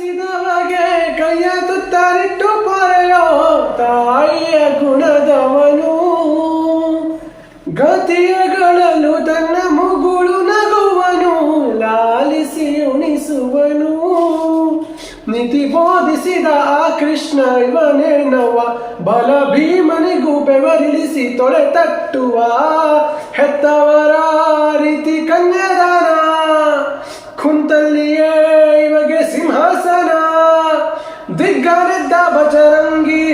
ಸಿದವಗೆ ಕೈಯ ತುತ್ತರಿಟ್ಟು ಪೊರೆಯೋ ತಾಯಿಯ ಗುಣದವನು, ಗತಿಯಗಳಲ್ಲೂ ತನ್ನ ಮುಗುಳು ನಗುವನು, ಲಾಲಿಸಿ ಉಣಿಸುವನು. ನೀತಿ ಬೋಧಿಸಿದ ಆ ಕೃಷ್ಣ ಇವನೇನವ್ವ, ಬಲ ಭೀಮನಿಗೂ ಬೆವರಿಳಿಸಿ ತೊಳೆ ತಟ್ಟುವ, ಹೆತ್ತವರ ರೀತಿ ಕನ್ಯಾದಾನ, ಕುಂತಲ್ಲಿಯೇ ಇವಗೆ ಸಿಂಹಾಸನ, ದಿಗ್ಗನೆದ್ದ ಬಜರಂಗಿ